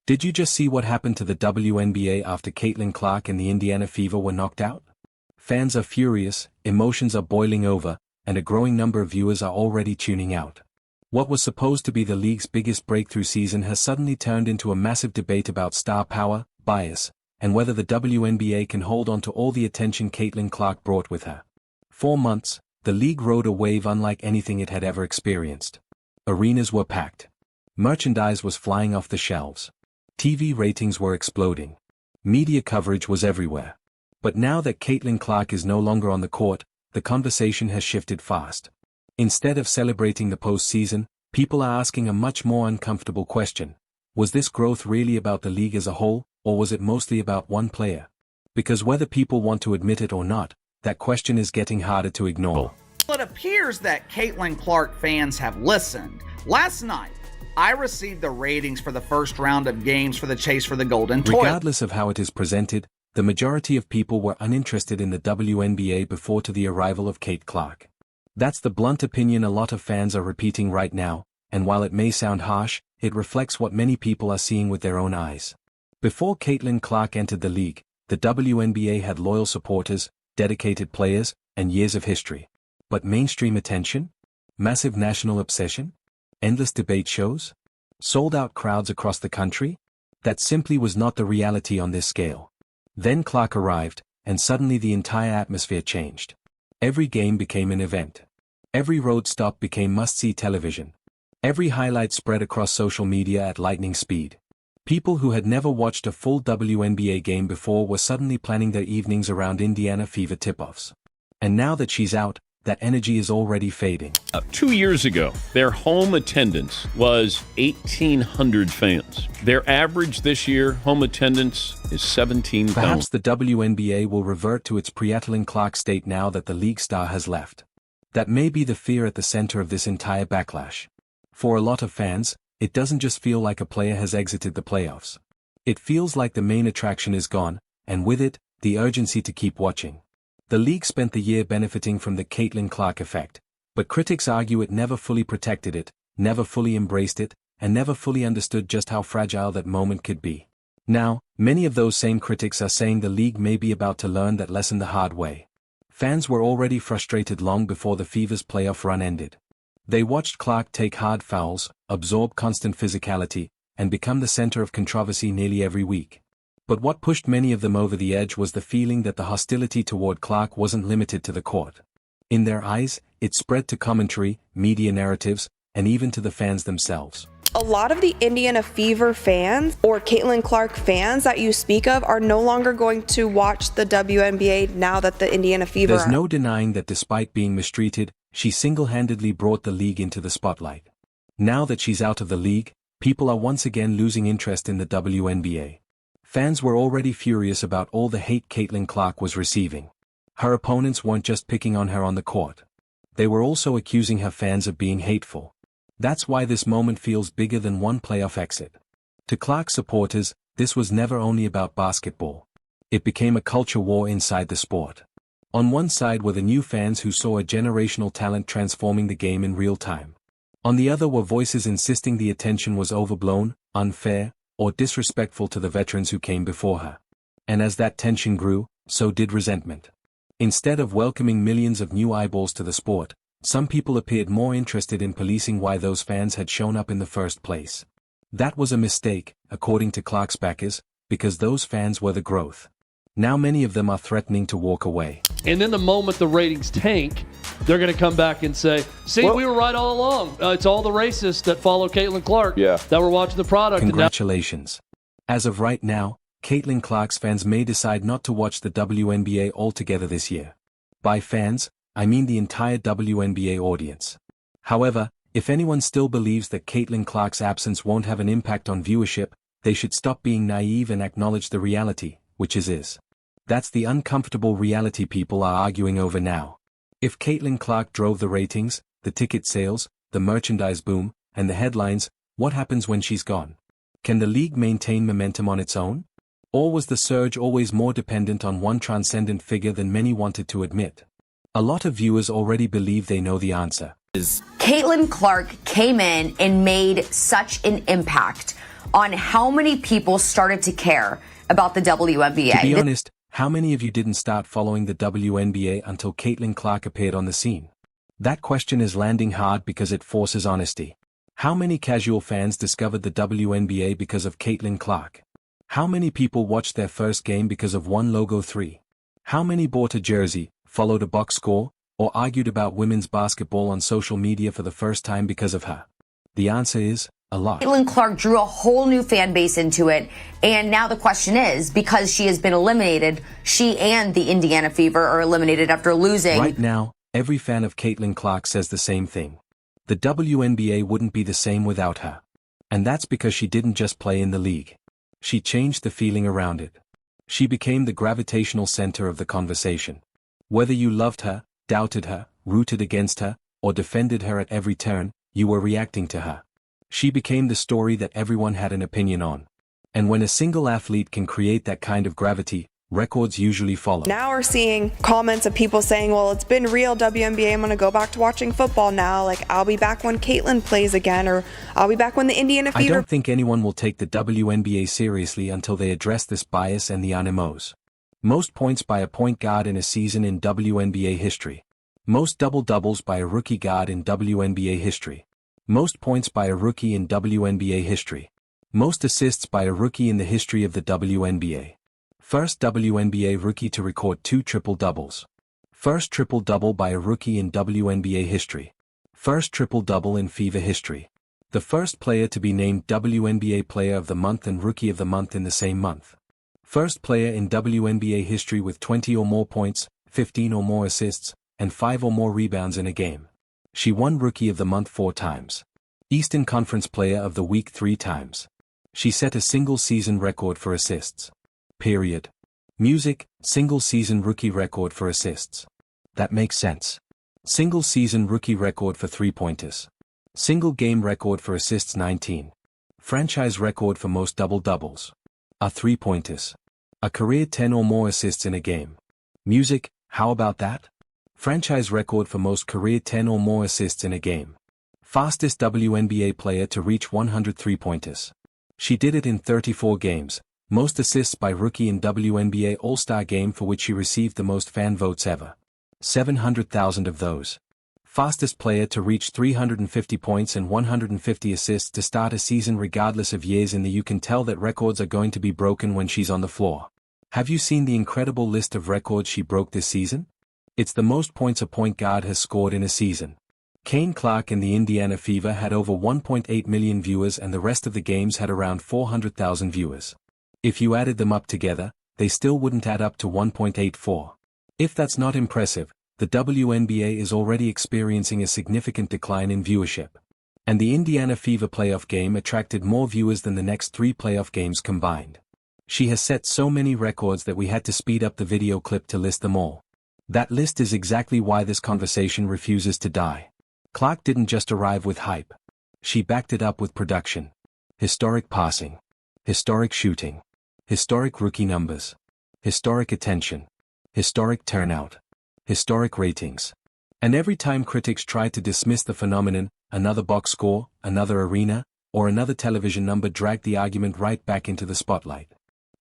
Did you just see what happened to the WNBA after Caitlin Clark and the Indiana Fever were knocked out? Fans are furious, emotions are boiling over, and a growing number of viewers are already tuning out. What was supposed to be the league's biggest breakthrough season has suddenly turned into a massive debate about star power, bias, and whether the WNBA can hold on to all the attention Caitlin Clark brought with her. 4 months, the league rode a wave unlike anything it had ever experienced. Arenas were packed. Merchandise was flying off the shelves. TV ratings were exploding. Media coverage was everywhere. But now that Caitlin Clark is no longer on the court, the conversation has shifted fast. Instead of celebrating the postseason, people are asking a much more uncomfortable question. Was this growth really about the league as a whole, or was it mostly about one player? Because whether people want to admit it or not, that question is getting harder to ignore. Well, it appears that Caitlin Clark fans have listened. Last night, I received the ratings for the first round of games for the chase for the Golden Toilet. Regardless of how it is presented, the majority of people were uninterested in the WNBA before to the arrival of Cait Clark. That's the blunt opinion a lot of fans are repeating right now, and while it may sound harsh, it reflects what many people are seeing with their own eyes. Before Caitlin Clark entered the league, the WNBA had loyal supporters, dedicated players, and years of history. But mainstream attention? Massive national obsession? Endless debate shows? Sold-out crowds across the country? That simply was not the reality on this scale. Then Clark arrived, and suddenly the entire atmosphere changed. Every game became an event. Every road stop became must-see television. Every highlight spread across social media at lightning speed. People who had never watched a full WNBA game before were suddenly planning their evenings around Indiana Fever tip-offs. And now that she's out, that energy is already fading. 2 years ago, their home attendance was 1,800 fans. Their average this year, home attendance, is 17,000. Perhaps the WNBA will revert to its pre-Caitlin Clark state now that the league star has left. That may be the fear at the center of this entire backlash. For a lot of fans, it doesn't just feel like a player has exited the playoffs. It feels like the main attraction is gone, and with it, the urgency to keep watching. The league spent the year benefiting from the Caitlin Clark effect, but critics argue it never fully protected it, never fully embraced it, and never fully understood just how fragile that moment could be. Now, many of those same critics are saying the league may be about to learn that lesson the hard way. Fans were already frustrated long before the Fever's playoff run ended. They watched Clark take hard fouls, absorb constant physicality, and become the center of controversy nearly every week. But what pushed many of them over the edge was the feeling that the hostility toward Clark wasn't limited to the court. In their eyes, it spread to commentary, media narratives, and even to the fans themselves. A lot of the Indiana Fever fans or Caitlin Clark fans that you speak of are no longer going to watch the WNBA now that the Indiana Fever There's no denying that despite being mistreated, she single-handedly brought the league into the spotlight. Now that she's out of the league, people are once again losing interest in the WNBA. Fans were already furious about all the hate Caitlin Clark was receiving. Her opponents weren't just picking on her on the court. They were also accusing her fans of being hateful. That's why this moment feels bigger than one playoff exit. To Clark supporters, this was never only about basketball. It became a culture war inside the sport. On one side were the new fans who saw a generational talent transforming the game in real time. On the other were voices insisting the attention was overblown, unfair, or disrespectful to the veterans who came before her. And as that tension grew, so did resentment. Instead of welcoming millions of new eyeballs to the sport, some people appeared more interested in policing why those fans had shown up in the first place. That was a mistake, according to Clark's backers, because those fans were the growth. Now many of them are threatening to walk away. And then the moment the ratings tank, they're going to come back and say, see, we were right all along. It's all the racists that follow Caitlin Clark that were watching the product. Congratulations. As of right now, Caitlin Clark's fans may decide not to watch the WNBA altogether this year. By fans, I mean the entire WNBA audience. However, if anyone still believes that Caitlin Clark's absence won't have an impact on viewership, they should stop being naive and acknowledge the reality, which is. That's the uncomfortable reality people are arguing over now. If Caitlin Clark drove the ratings, the ticket sales, the merchandise boom, and the headlines, what happens when she's gone? Can the league maintain momentum on its own? Or was the surge always more dependent on one transcendent figure than many wanted to admit? A lot of viewers already believe they know the answer. Caitlin Clark came in and made such an impact on how many people started to care about the WNBA. To be honest, how many of you didn't start following the WNBA until Caitlin Clark appeared on the scene? That question is landing hard because it forces honesty. How many casual fans discovered the WNBA because of Caitlin Clark? How many people watched their first game because of one logo 3? How many bought a jersey, followed a box score, or argued about women's basketball on social media for the first time because of her? The answer is, a lot. Caitlin Clark drew a whole new fan base into it, and now the question is, because she has been eliminated, she and the Indiana Fever are eliminated after losing. Right now, every fan of Caitlin Clark says the same thing. The WNBA wouldn't be the same without her. And that's because she didn't just play in the league. She changed the feeling around it. She became the gravitational center of the conversation. Whether you loved her, doubted her, rooted against her, or defended her at every turn, you were reacting to her. She became the story that everyone had an opinion on. And when a single athlete can create that kind of gravity, records usually follow. Now we're seeing comments of people saying, well, it's been real, WNBA, I'm going to go back to watching football now. Like, I'll be back when Caitlin plays again, or I'll be back when the Indiana Fever... I don't think anyone will take the WNBA seriously until they address this bias and the animos. Most points by a point guard in a season in WNBA history. Most double-doubles by a rookie guard in WNBA history. Most points by a rookie in WNBA history. Most assists by a rookie in the history of the WNBA. First WNBA rookie to record 2 triple-doubles. First triple-double by a rookie in WNBA history. First triple-double in Fever history. The first player to be named WNBA Player of the Month and Rookie of the Month in the same month. First player in WNBA history with 20 or more points, 15 or more assists, and 5 or more rebounds in a game. She won Rookie of the Month 4 times. Eastern Conference Player of the Week 3 times. She set a single-season record for assists. Period. Music, single-season rookie record for assists. That makes sense. Single-season rookie record for three-pointers. Single-game record for assists 19. Franchise record for most double-doubles. A three-pointers. A career 10 or more assists in a game. Music, how about that? Franchise record for most career 10 or more assists in a game. Fastest WNBA player to reach 100 three-pointers. She did it in 34 games, most assists by rookie in WNBA All-Star Game for which she received the most fan votes ever. 700,000 of those. Fastest player to reach 350 points and 150 assists to start a season regardless of years in the You can tell that records are going to be broken when she's on the floor. Have you seen the incredible list of records she broke this season? It's the most points a point guard has scored in a season. Caitlin Clark in the Indiana Fever had over 1.8 million viewers and the rest of the games had around 400,000 viewers. If you added them up together, they still wouldn't add up to 1.84. If that's not impressive, the WNBA is already experiencing a significant decline in viewership. And the Indiana Fever playoff game attracted more viewers than the next 3 playoff games combined. She has set so many records that we had to speed up the video clip to list them all. That list is exactly why this conversation refuses to die. Clark didn't just arrive with hype. She backed it up with production. Historic passing. Historic shooting. Historic rookie numbers. Historic attention. Historic turnout. Historic ratings. And every time critics tried to dismiss the phenomenon, another box score, another arena, or another television number dragged the argument right back into the spotlight.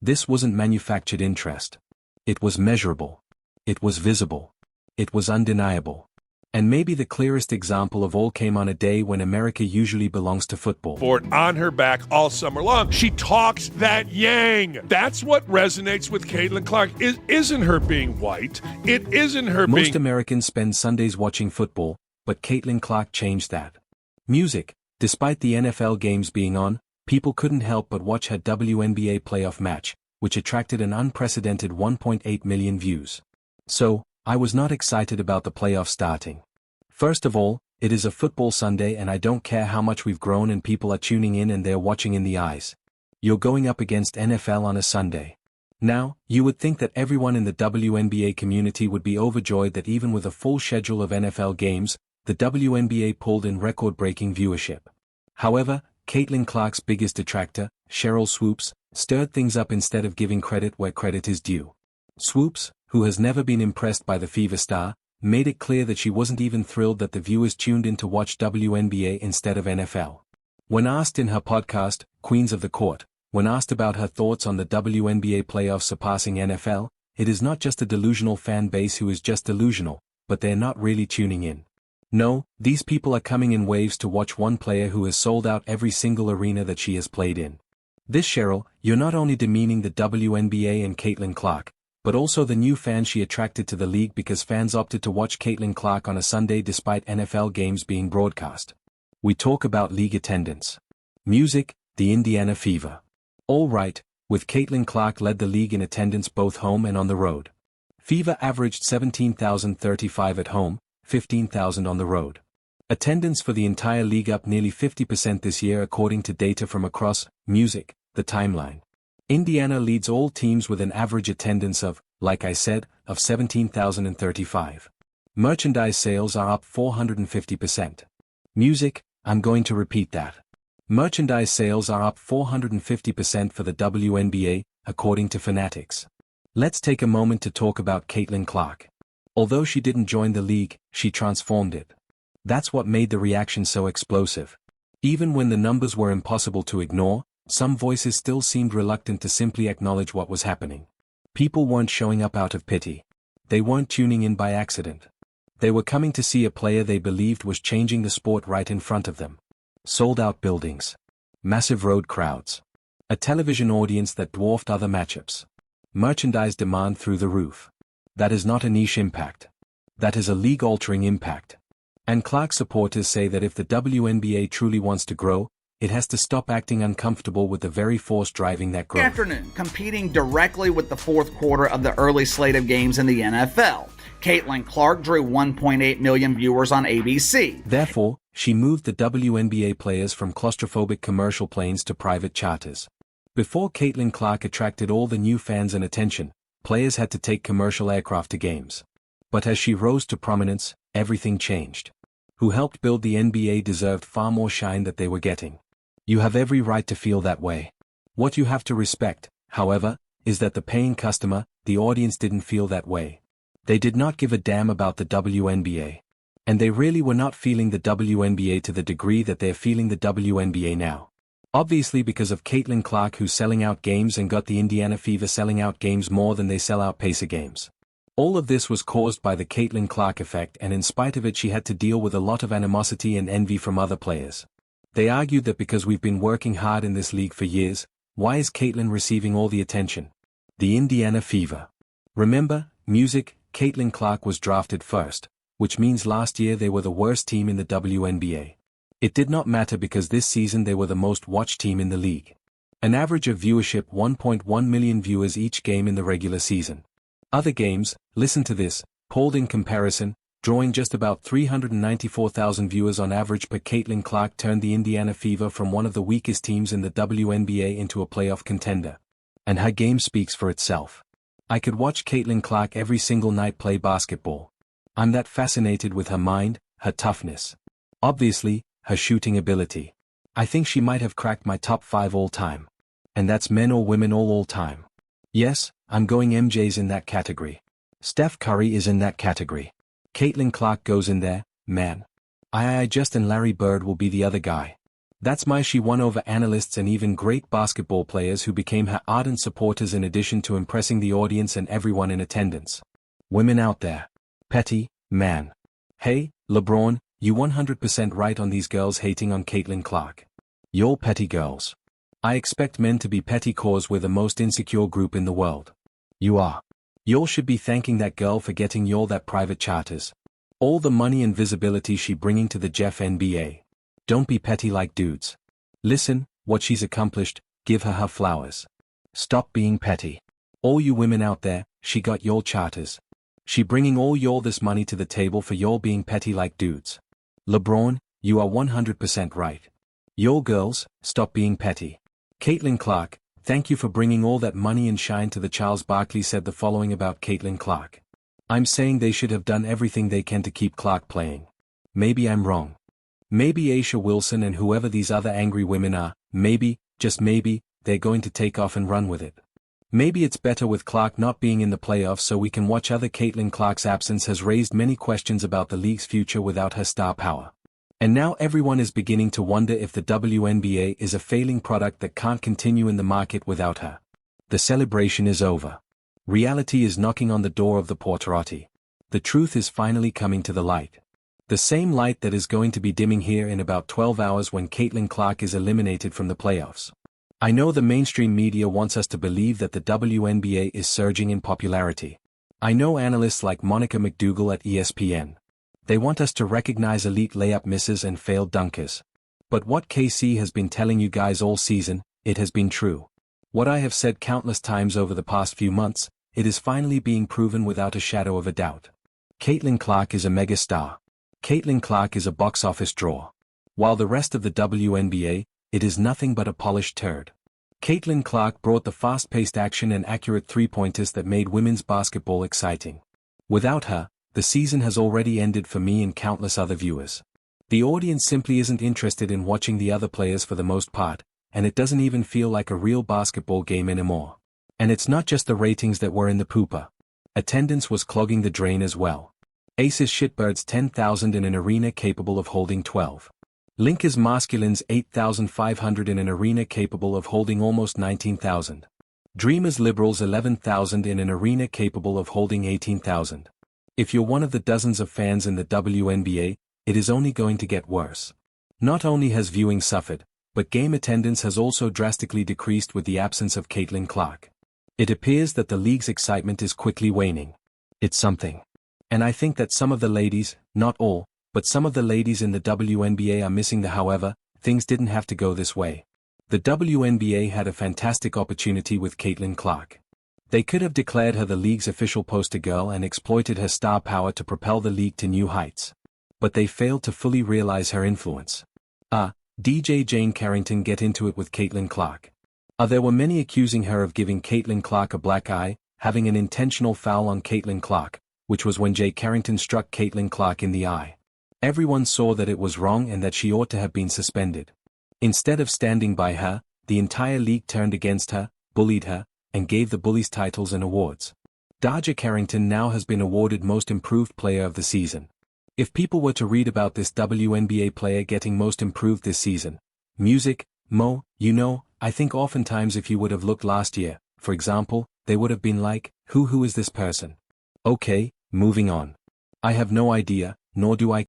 This wasn't manufactured interest. It was measurable. It was visible. It was undeniable. And maybe the clearest example of all came on a day when America usually belongs to football. Board on her back all summer long. She talks that yang. That's what resonates with Caitlin Clark. It isn't her being white. It isn't her being... Most Americans spend Sundays watching football, but Caitlin Clark changed that. Music. Despite the NFL games being on, people couldn't help but watch her WNBA playoff match, which attracted an unprecedented 1.8 million views. So, I was not excited about the playoffs starting. First of all, it is a football Sunday and I don't care how much we've grown and people are tuning in and they're watching in the eyes. You're going up against NFL on a Sunday. Now, you would think that everyone in the WNBA community would be overjoyed that even with a full schedule of NFL games, the WNBA pulled in record-breaking viewership. However, Caitlin Clark's biggest detractor, Cheryl Swoops, stirred things up instead of giving credit where credit is due. Swoops, who has never been impressed by the Fever star, made it clear that she wasn't even thrilled that the viewers tuned in to watch WNBA instead of NFL. When asked in her podcast, Queens of the Court, when asked about her thoughts on the WNBA playoffs surpassing NFL, it is not just a delusional fan base who is just delusional, but they're not really tuning in. No, these people are coming in waves to watch one player who has sold out every single arena that she has played in. This Cheryl, you're not only demeaning the WNBA and Caitlin Clark, but also the new fans she attracted to the league because fans opted to watch Caitlin Clark on a Sunday despite NFL games being broadcast. We talk about league attendance. Music, the Indiana Fever. All right, with Caitlin Clark led the league in attendance both home and on the road. Fever averaged 17,035 at home, 15,000 on the road. Attendance for the entire league up nearly 50% this year according to data from across Music, the timeline. Indiana leads all teams with an average attendance of, like I said, of 17,035. Merchandise sales are up 450%. Music, I'm going to repeat that. Merchandise sales are up 450% for the WNBA, according to Fanatics. Let's take a moment to talk about Caitlin Clark. Although she didn't join the league, she transformed it. That's what made the reaction so explosive. Even when the numbers were impossible to ignore, some voices still seemed reluctant to simply acknowledge what was happening. People weren't showing up out of pity. They weren't tuning in by accident. They were coming to see a player they believed was changing the sport right in front of them. Sold-out buildings. Massive road crowds. A television audience that dwarfed other matchups. Merchandise demand through the roof. That is not a niche impact. That is a league-altering impact. And Clark supporters say that if the WNBA truly wants to grow, it has to stop acting uncomfortable with the very force driving that growth. Afternoon, competing directly with the fourth quarter of the early slate of games in the NFL. Caitlin Clark drew 1.8 million viewers on ABC. Therefore, she moved the WNBA players from claustrophobic commercial planes to private charters. Before Caitlin Clark attracted all the new fans and attention, players had to take commercial aircraft to games. But as she rose to prominence, everything changed. Who helped build the NBA deserved far more shine that they were getting. You have every right to feel that way. What you have to respect, however, is that the paying customer, the audience didn't feel that way. They did not give a damn about the WNBA. And they really were not feeling the WNBA to the degree that they're feeling the WNBA now. Obviously because of Caitlin Clark who's selling out games and got the Indiana Fever selling out games more than they sell out Pacer games. All of this was caused by the Caitlin Clark effect, and in spite of it she had to deal with a lot of animosity and envy from other players. They argued that because we've been working hard in this league for years, why is Caitlin receiving all the attention? The Indiana Fever. Remember, Music, Caitlin Clark was drafted first, which means last year they were the worst team in the WNBA. It did not matter because this season they were the most watched team in the league. An average of viewership 1.1 million viewers each game in the regular season. Other games, listen to this, polled in comparison, drawing just about 394,000 viewers on average per. Caitlin Clark turned the Indiana Fever from one of the weakest teams in the WNBA into a playoff contender. And her game speaks for itself. I could watch Caitlin Clark every single night play basketball. I'm that fascinated with her mind, her toughness. Obviously, her shooting ability. I think she might have cracked my top 5 all time. And that's men or women all time. Yes, I'm going MJ's in that category. Steph Curry is in that category. Caitlin Clark goes in there, man. Justin Larry Bird will be the other guy. That's my she won over analysts and even great basketball players who became her ardent supporters in addition to impressing the audience and everyone in attendance. Women out there. Petty, man. Hey, LeBron, you 100% right on these girls hating on Caitlin Clark. Y'all petty girls. I expect men to be petty cause we're the most insecure group in the world. You are. Y'all should be thanking that girl for getting y'all that private charters. All the money and visibility she bringing to the Jeff NBA. Don't be petty like dudes. Listen, what she's accomplished, give her her flowers. Stop being petty. All you women out there, she got y'all charters. She bringing all y'all this money to the table for y'all being petty like dudes. LeBron, you are 100% right. Y'all girls, stop being petty. Caitlin Clark, thank you for bringing all that money and shine to the. Charles Barkley said the following about Caitlin Clark. I'm saying they should have done everything they can to keep Clark playing. Maybe I'm wrong. Maybe Aisha Wilson and whoever these other angry women are, maybe, just maybe, they're going to take off and run with it. Maybe it's better with Clark not being in the playoffs so we can watch other. Caitlin Clark's absence has raised many questions about the league's future without her star power. And now everyone is beginning to wonder if the WNBA is a failing product that can't continue in the market without her. The celebration is over. Reality is knocking on the door of the Porterotti. The truth is finally coming to the light. The same light that is going to be dimming here in about 12 hours when Caitlin Clark is eliminated from the playoffs. I know the mainstream media wants us to believe that the WNBA is surging in popularity. I know analysts like Monica McDougal at ESPN. They want us to recognize elite layup misses and failed dunkers. But what KC has been telling you guys all season, it has been true. What I have said countless times over the past few months, it is finally being proven without a shadow of a doubt. Caitlin Clark is a megastar. Caitlin Clark is a box office draw. While the rest of the WNBA, it is nothing but a polished turd. Caitlin Clark brought the fast-paced action and accurate three-pointers that made women's basketball exciting. Without her, the season has already ended for me and countless other viewers. The audience simply isn't interested in watching the other players for the most part, and it doesn't even feel like a real basketball game anymore. And it's not just the ratings that were in the pooper. Attendance was clogging the drain as well. Aces shitbirds 10,000 in an arena capable of holding 12. Linkers masculines 8,500 in an arena capable of holding almost 19,000. Dreamers liberals 11,000 in an arena capable of holding 18,000. If you're one of the dozens of fans in the WNBA, it is only going to get worse. Not only has viewing suffered, but game attendance has also drastically decreased with the absence of Caitlin Clark. It appears that the league's excitement is quickly waning. It's something. And I think that some of the ladies, not all, but some of the ladies in the WNBA are missing the however, things didn't have to go this way. The WNBA had a fantastic opportunity with Caitlin Clark. They could have declared her the league's official poster girl and exploited her star power to propel the league to new heights. But they failed to fully realize her influence. DJ Jane Carrington get into it with Caitlin Clark. There were many accusing her of giving Caitlin Clark a black eye, having an intentional foul on Caitlin Clark, which was when Jay Carrington struck Caitlin Clark in the eye. Everyone saw that it was wrong and that she ought to have been suspended. Instead of standing by her, the entire league turned against her, bullied her, and gave the bullies titles and awards. Daja Carrington now has been awarded Most Improved Player of the Season. If people were to read about this WNBA player getting Most Improved this season, music, Mo, I think oftentimes if you would have looked last year, for example, they would have been like, who is this person? Okay, moving on. I have no idea, nor do I